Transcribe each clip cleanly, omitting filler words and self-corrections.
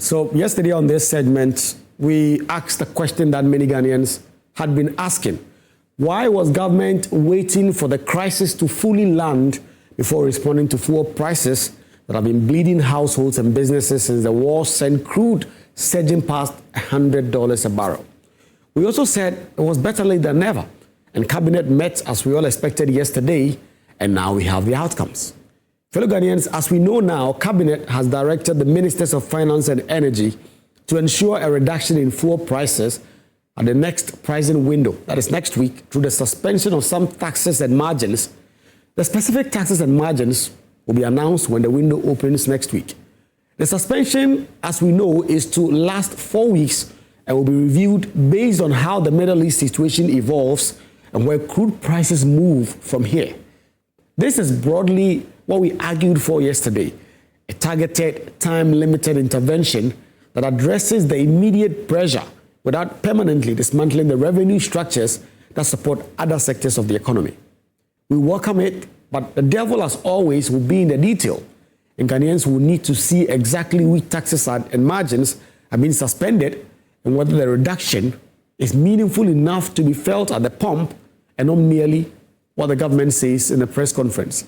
So yesterday on this segment, we asked a question that many Ghanaians had been asking. Why was government waiting for the crisis to fully land before responding to fuel prices that have been bleeding households and businesses since the war sent crude surging past $100 a barrel? We also said it was better late than never, and Cabinet met as we all expected yesterday, and now we have the outcomes. Fellow Ghanaians, as we know now, Cabinet has directed the Ministers of Finance and Energy to ensure a reduction in fuel prices at the next pricing window, that is next week, through the suspension of some taxes and margins. The specific taxes and margins will be announced when the window opens next week. The suspension, as we know, is to last 4 weeks and will be reviewed based on how the Middle East situation evolves and where crude prices move from here. This is broadly what we argued for yesterday, a targeted, time-limited intervention that addresses the immediate pressure without permanently dismantling the revenue structures that support other sectors of the economy. We welcome it, but the devil, as always, will be in the detail, and Ghanaians will need to see exactly which taxes and margins have been suspended and whether the reduction is meaningful enough to be felt at the pump and not merely what the government says in a press conference.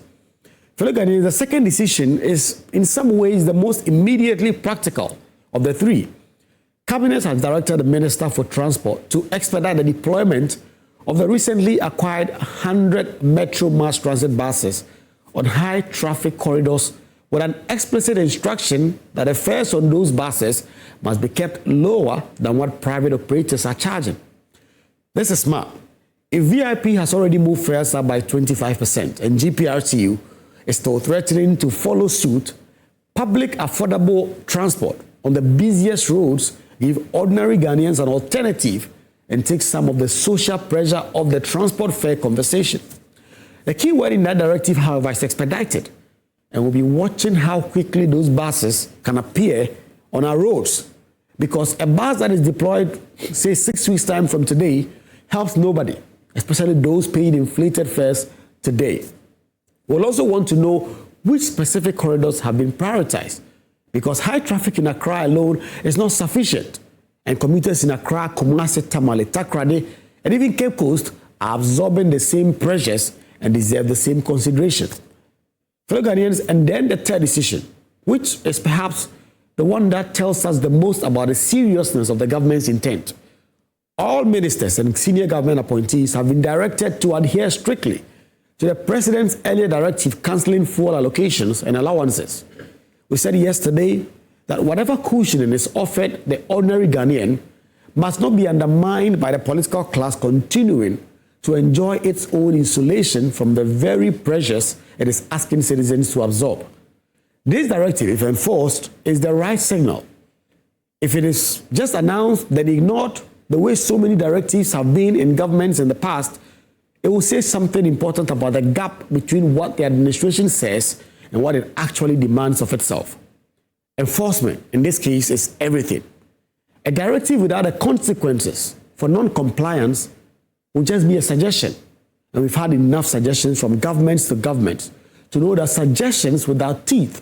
Fellow Ghanaians, the second decision is in some ways the most immediately practical of the three. Cabinet has directed the Minister for Transport to expedite the deployment of the recently acquired 100 Metro Mass Transit buses on high traffic corridors with an explicit instruction that the fares on those buses must be kept lower than what private operators are charging. This is smart. If VIP has already moved fares up by 25% and GPRTU is still threatening to follow suit, public affordable transport on the busiest roads give ordinary Ghanaians an alternative and take some of the social pressure of the transport fare conversation. The key word in that directive, however, is expedited, and we'll be watching how quickly those buses can appear on our roads, because a bus that is deployed, say 6 weeks' time from today, helps nobody, especially those paying inflated fares today. We'll also want to know which specific corridors have been prioritized, because high traffic in Accra alone is not sufficient, and commuters in Accra, Kumasi, Tamale, Takrady, and even Cape Coast are absorbing the same pressures and deserve the same consideration. Fellow Ghanaians, and then the third decision, which is perhaps the one that tells us the most about the seriousness of the government's intent. All ministers and senior government appointees have been directed to adhere strictly to the President's earlier directive cancelling fuel allocations and allowances. We said yesterday that whatever cushioning is offered the ordinary Ghanaian must not be undermined by the political class continuing to enjoy its own insulation from the very pressures it is asking citizens to absorb. This directive, if enforced, is the right signal. If it is just announced, then ignored, the way so many directives have been in governments in the past, it will say something important about the gap between what the administration says and what it actually demands of itself. Enforcement, in this case, is everything. A directive without the consequences for non-compliance will just be a suggestion. And we've had enough suggestions from governments to governments to know that suggestions without teeth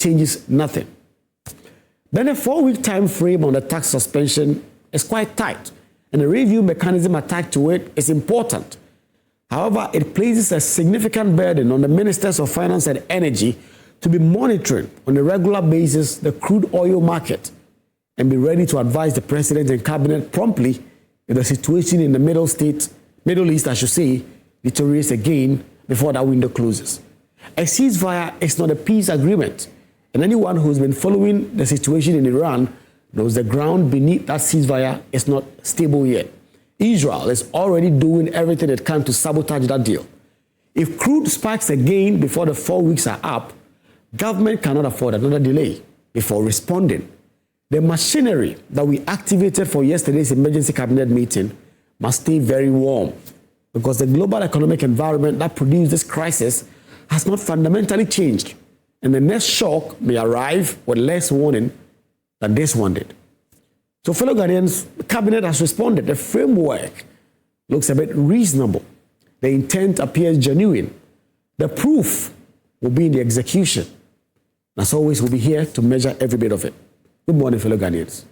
changes nothing. Then a 4-week time frame on the tax suspension is quite tight, and the review mechanism attached to it is important. However, it places a significant burden on the Ministers of Finance and Energy to be monitoring on a regular basis the crude oil market and be ready to advise the President and Cabinet promptly if the situation in the Middle East, I should say, deteriorates again before that window closes. A ceasefire is not a peace agreement, and anyone who's been following the situation in Iran knows the ground beneath that ceasefire is not stable yet. Israel is already doing everything it can to sabotage that deal. If crude spikes again before the 4 weeks are up, government cannot afford another delay before responding. The machinery that we activated for yesterday's emergency cabinet meeting must stay very warm, because the global economic environment that produced this crisis has not fundamentally changed, and the next shock may arrive with less warning than this one did. So, fellow Ghanaians, the cabinet has responded. The framework looks a bit reasonable. The intent appears genuine. The proof will be in the execution. As always, we'll be here to measure every bit of it. Good morning, fellow Ghanaians.